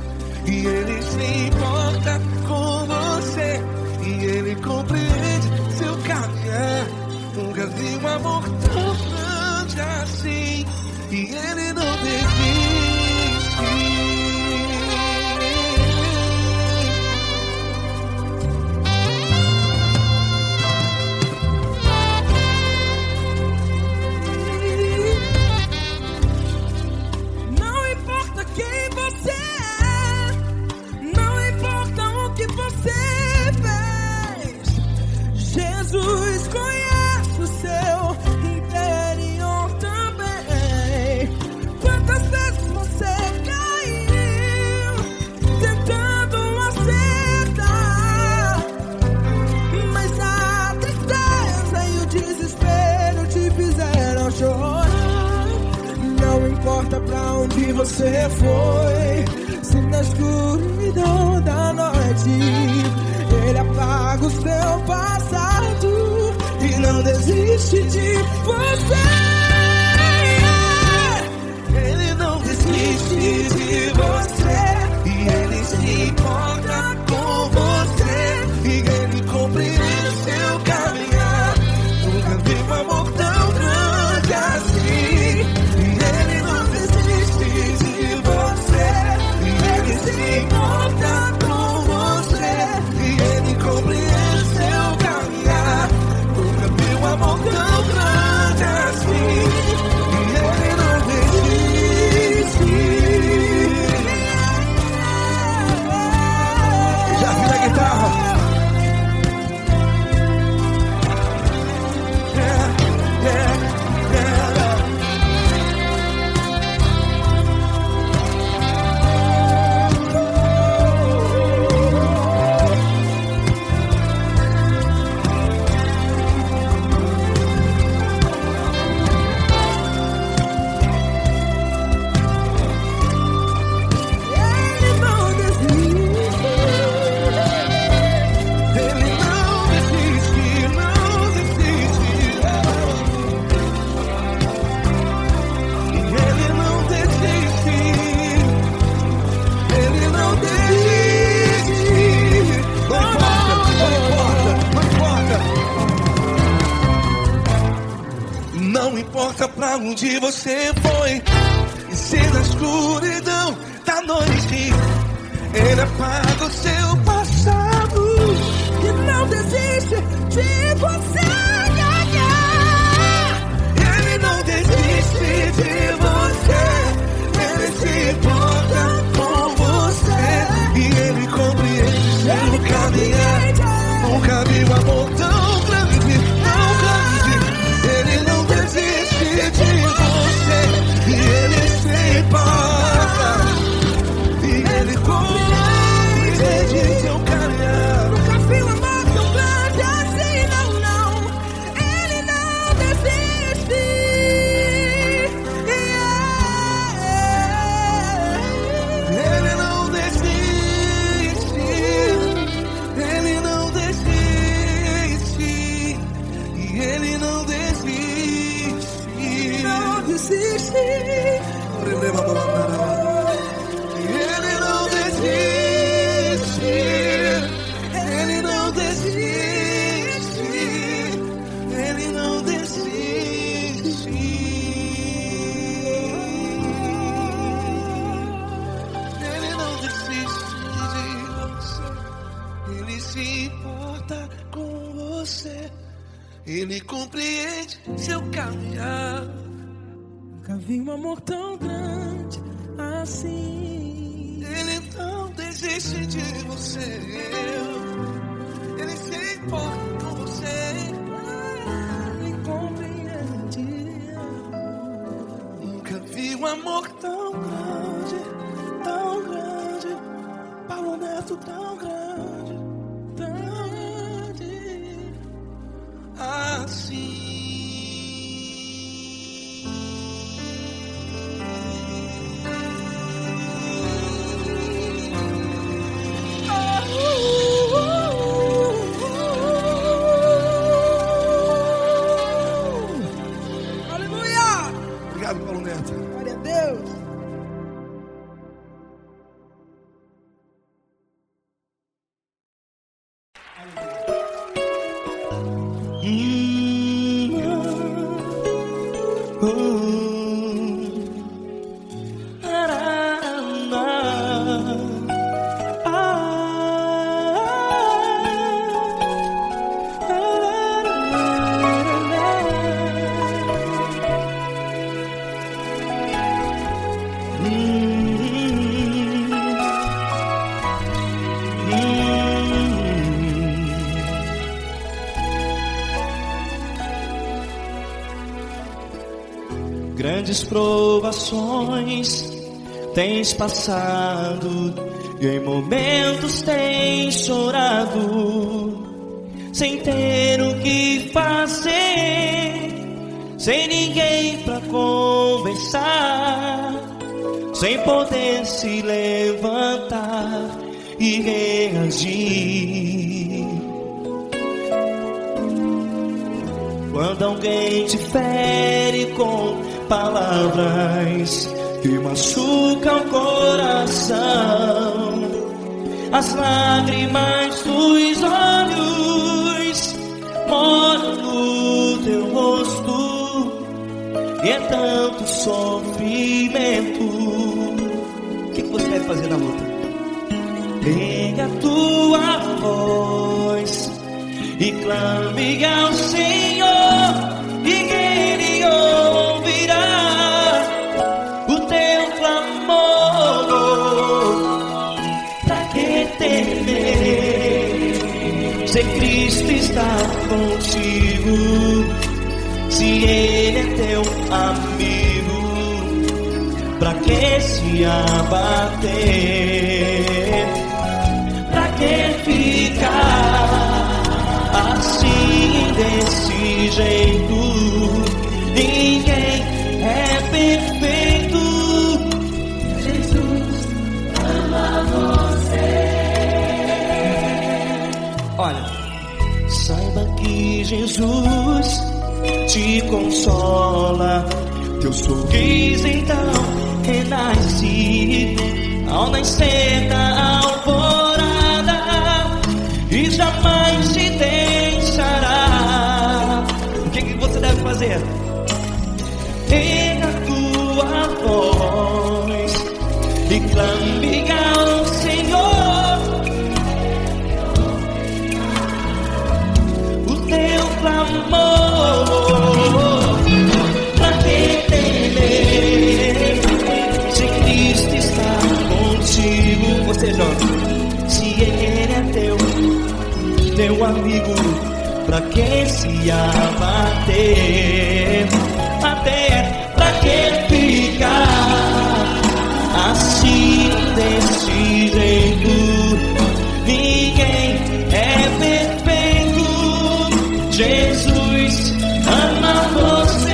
e Ele se importa com você, e Ele compreende seu caminhar. Nunca vi um amor tão grande assim. E Ele não desiste. Não importa quem você é, não importa o que você fez, Jesus conhece o seu interior também. Quantas vezes você caiu tentando acertar, mas a tristeza e o desespero te fizeram chorar. Não importa pra onde você foi, se na escuridão da noite Ele apaga o seu passado e não desiste de você. Ele não desiste de você, e Ele se importa com você, e Ele compreende seu caminhar. Nunca vi um amor tão grande assim. E Ele não desiste de você, e Ele se importa com você, e Ele compreende seu caminhar. Nunca vi um amor tão grande assim. E Ele não desiste. Já vi na guitarra. Ele não desiste. Ele não desiste, não desiste. E Ele não desiste. Ele não desiste. Não importa. Não importa pra onde você foi, e se na escuridão da noite Ele apaga o seu passado. Que não desiste de você. Ele não desiste de você, Ele se importa com você, e Ele compreende seu caminhar. Nunca vi um amor tão grande, tão grande. Ele não desiste de você, e Ele se importa, e Ele compreende seu caminhar. Nunca vi um amor tão grande assim, não, não. Ele não desiste. Ele não desiste, Ele não desiste, e Ele não desiste. Não desiste. Ele não desiste, Ele não desiste, Ele não desiste. Ele não desiste de você, Ele se importa com você, Ele compreende seu caminhar. Nunca vi um amor tão grande assim. Ele não desiste de você. Ele se importa com você. Me compreende. Nunca vi um amor tão grande, tão grande. Paulo Neto tão grande, tão grande. Assim. Aleluia! Obrigado, Paulo Neto. Glória a Deus. Grandes provações tens passado e em momentos tens chorado, sem ter o que fazer, sem ninguém pra conversar, sem poder se levantar e reagir. Quando alguém te fere com palavras que machucam o coração, as lágrimas dos olhos molham no teu rosto, e é tanto sofrimento. O que você deve fazer na luta? Pega a tua voz e clame ao Senhor, e Ele ouvirá o teu clamor. Pra que temer, se Cristo está contigo, se Ele é teu amigo? Pra que se abater? Pra que ficar assim, desse jeito? Ninguém é perfeito. Jesus ama você. Olha, saiba que Jesus te consola, teu sorriso então renasce ao nascer da alvorada, e jamais te deixará. O que você deve fazer? Pega a tua voz e clame ao Senhor, o teu clamor. Pra que temer, se Cristo está contigo? Você jovem, se Ele é teu amigo, pra que se abater? Até pra que ficar assim, desse jeito? Ninguém é perfeito. Jesus ama você.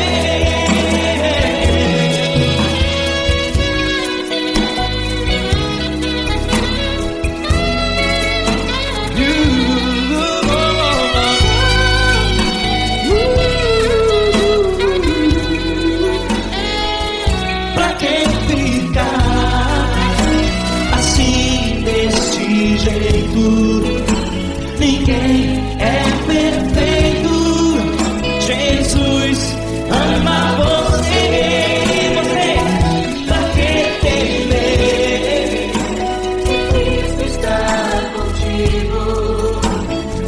Ninguém é perfeito. Jesus ama você. Você, pra que temer? Cristo está contigo.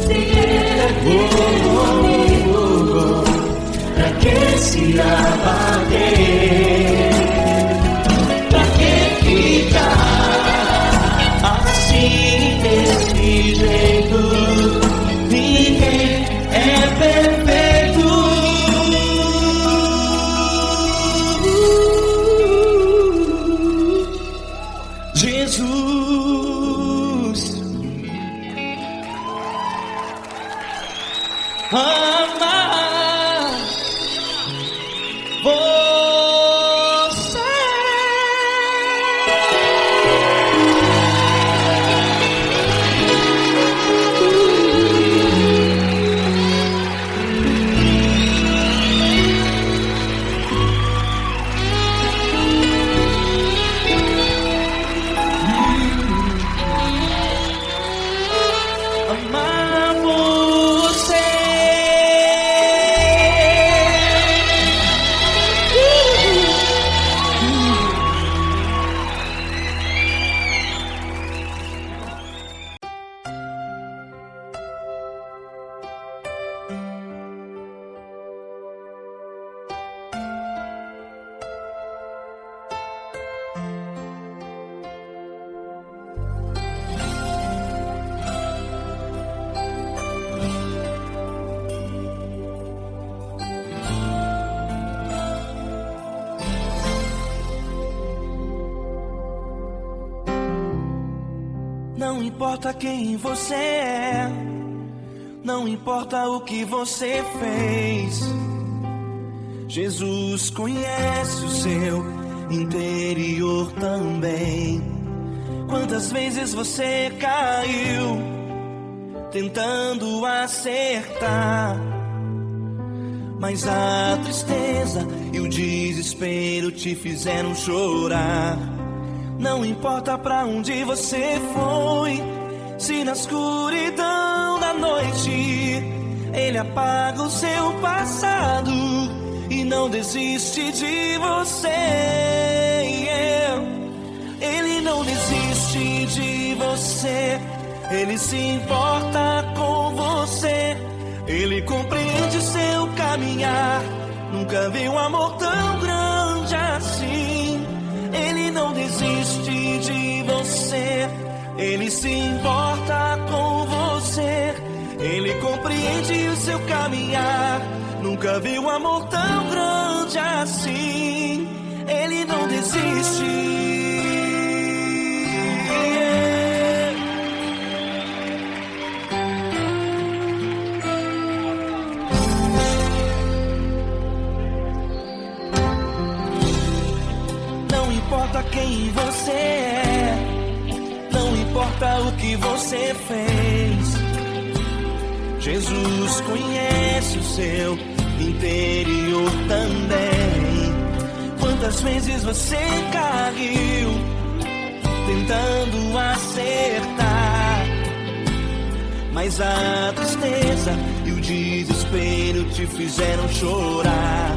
Se Ele é teu amigo, pra que se abater? Pra que amar você. Amar você. Não importa quem você é, não importa o que você fez, Jesus conhece o seu interior também. Quantas vezes você caiu tentando acertar, mas a tristeza e o desespero te fizeram chorar. Não importa pra onde você foi, se na escuridão da noite Ele apaga o seu passado e não desiste de você. Ele não desiste de você, Ele se importa com você, Ele compreende seu caminhar. Nunca vi um amor tão grande assim. Ele não desiste de você, Ele se importa com você, Ele compreende o seu caminhar. Nunca vi um amor tão grande assim. Ele não desiste. Não importa quem você é, não importa o que você fez, Jesus conhece o seu interior também. Quantas vezes você caiu tentando acertar, mas a tristeza e o desespero te fizeram chorar.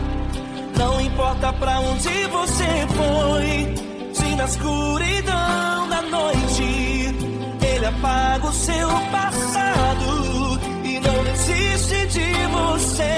Não importa pra onde você foi, se na escuridão da noite Ele apaga o seu passado e não desiste de você.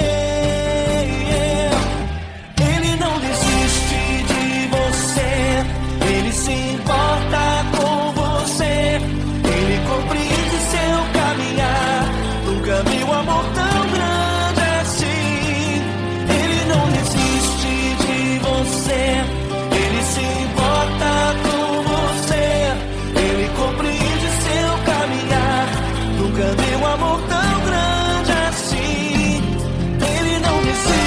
Ele não desiste de você, Ele se importa com você, Ele compreende seu caminhar. Nunca vi um amor tão grande assim. Ele não desiste de você, Ele se importa com você, Ele compreende seu caminhar. Nunca vi um amor tão grande assim. Ele não desiste.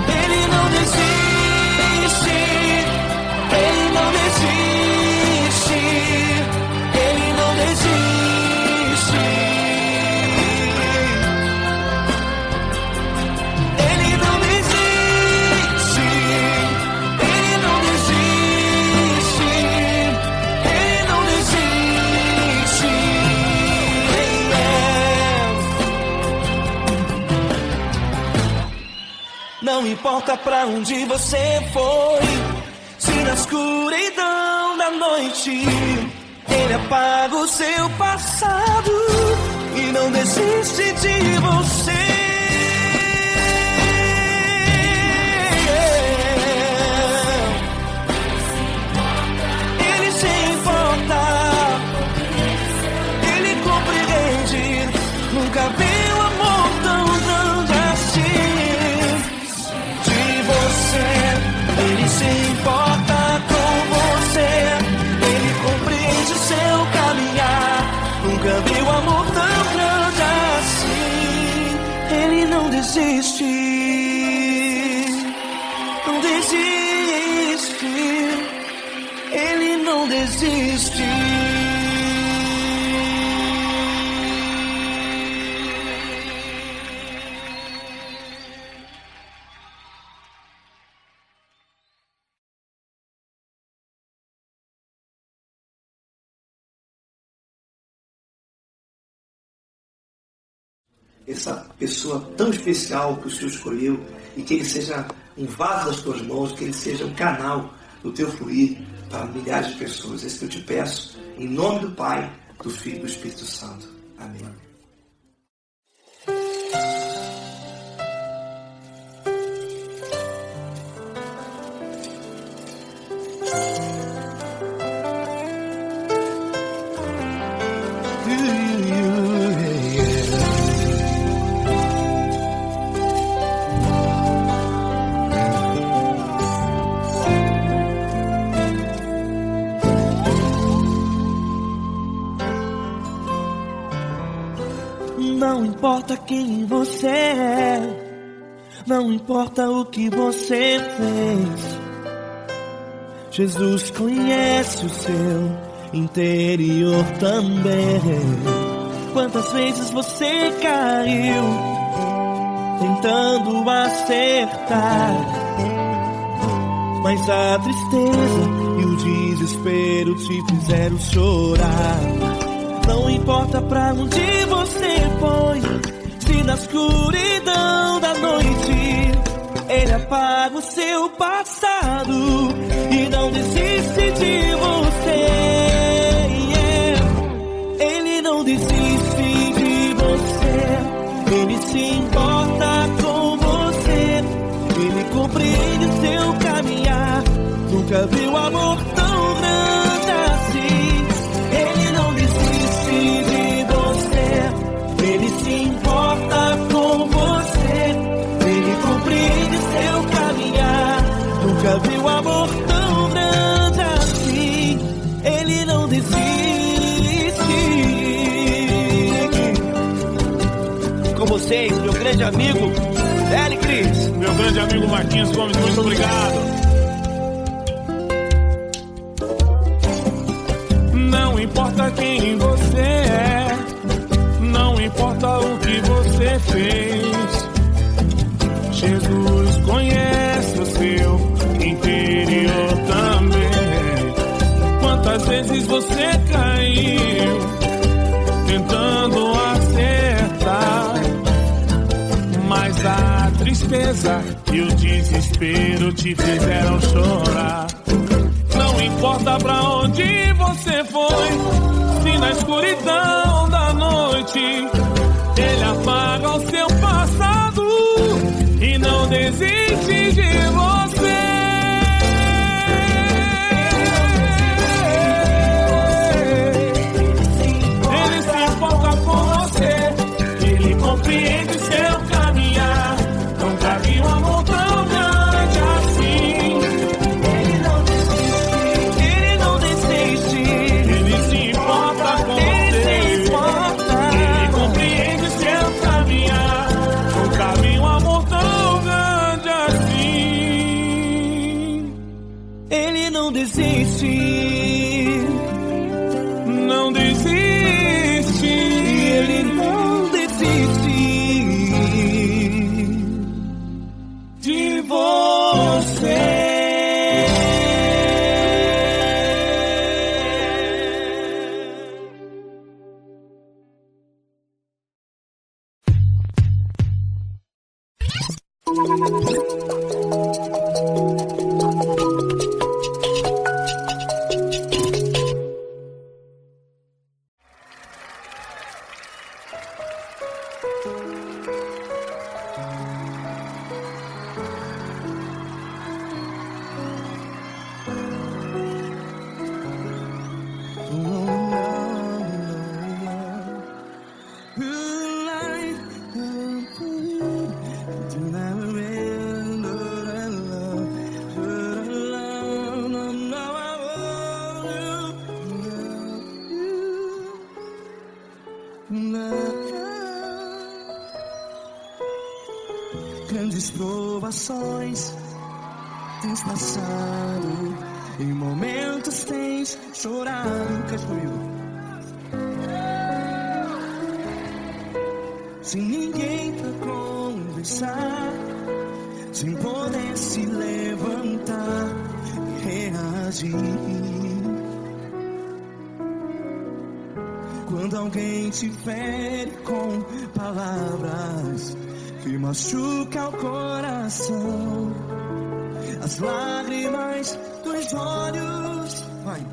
Ele não desiste. Ele não desiste. Ele não desiste. Ele não desiste. Ele não desiste. Ele não desiste. Não importa pra onde você foi, se na escuridão da noite Ele apaga o seu passado e não desiste de você. Ele se importa, Ele compreende. Nunca vi um amor tão grande assim. De desiste, não desiste, Ele não desiste. Essa pessoa tão especial que o Senhor escolheu, e que Ele seja um vaso das tuas mãos, que Ele seja um canal do teu fluir para milhares de pessoas. É isso que eu te peço, em nome do Pai, do Filho e do Espírito Santo. Amém. Não importa quem você é, não importa o que você fez, Jesus conhece o seu interior também. Quantas vezes você caiu tentando acertar, mas a tristeza e o desespero te fizeram chorar. Não importa pra onde você foi, se na escuridão da noite Ele apaga o seu passado e não desiste de você. Ele não desiste de você, Ele se importa com você, Ele compreende o seu caminhar. Nunca viu amor tão grande assim. Ele não desiste de você, Ele se importa com você, Ele compreende seu caminhar. Nunca viu amor tão grande assim. Ele não desiste. Com vocês, meu grande amigo L. Cris. Meu grande amigo Marquinhos Gomes, muito obrigado. Não importa quem você é, não importa o que você fez, Jesus conhece o seu interior também. Quantas vezes você caiu tentando acertar, mas a tristeza e o desespero te fizeram chorar. Não importa pra onde você foi, se na escuridão da noite Ele apaga o seu passado e não desiste de você. Ele se importa com você, Ele compreende seu caminhar. Nunca vi um amor tão grande assim. Não desiste, não desiste, Ele não desiste de você. grandes provações tens passado, em momentos tens chorado. Cante comigo. Sem ninguém pra conversar, sem poder se levantar e reagir. Quando alguém te fere com palavras que machuca o coração, as lágrimas dos olhos, vai.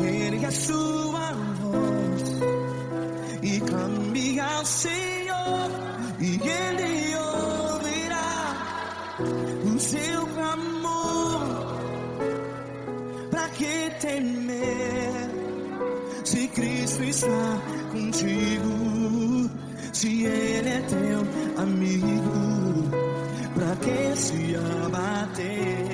Ergue a sua voz e clame ao Senhor, e Ele ouvirá o seu clamor. Pra que temer, se Cristo está contigo? Se Ele é teu amigo, pra que se abater?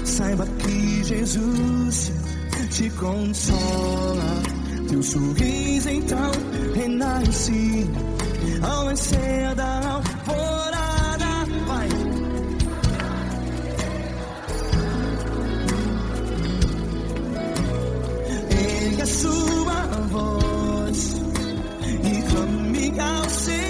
Saiba que Jesus te consola, teu sorriso então renasce ao nascer da alvorada. Vai. Ergue a sua voz e clame ao Senhor.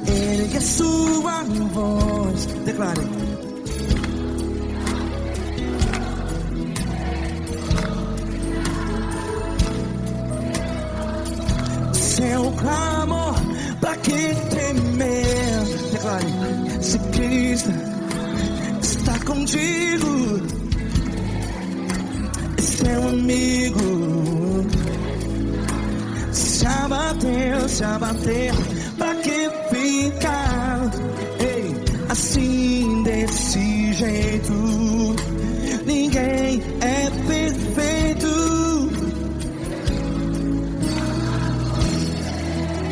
Ergue a sua voz, declare. Seu clamor, pra que temer? Declare. Se Cristo está contigo, seu amigo. Se abater, pra que ficar, ei, assim desse jeito? Ninguém é perfeito.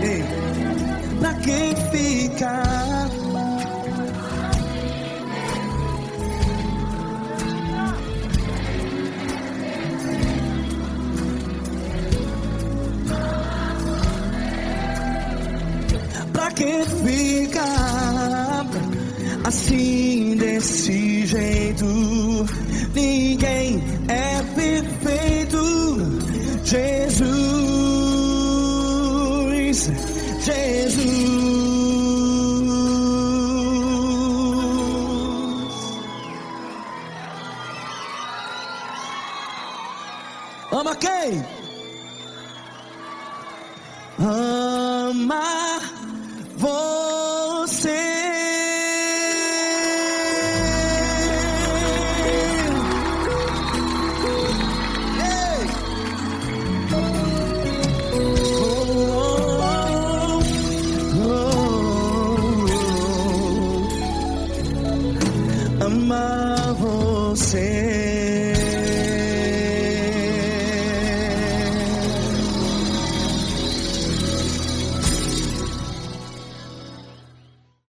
Ei, pra que ficar? Pra que ficar assim desse jeito? perfeito, ninguém é perfeito. Jesus, Jesus. Ama quem? Ama você. Ei. Ama você.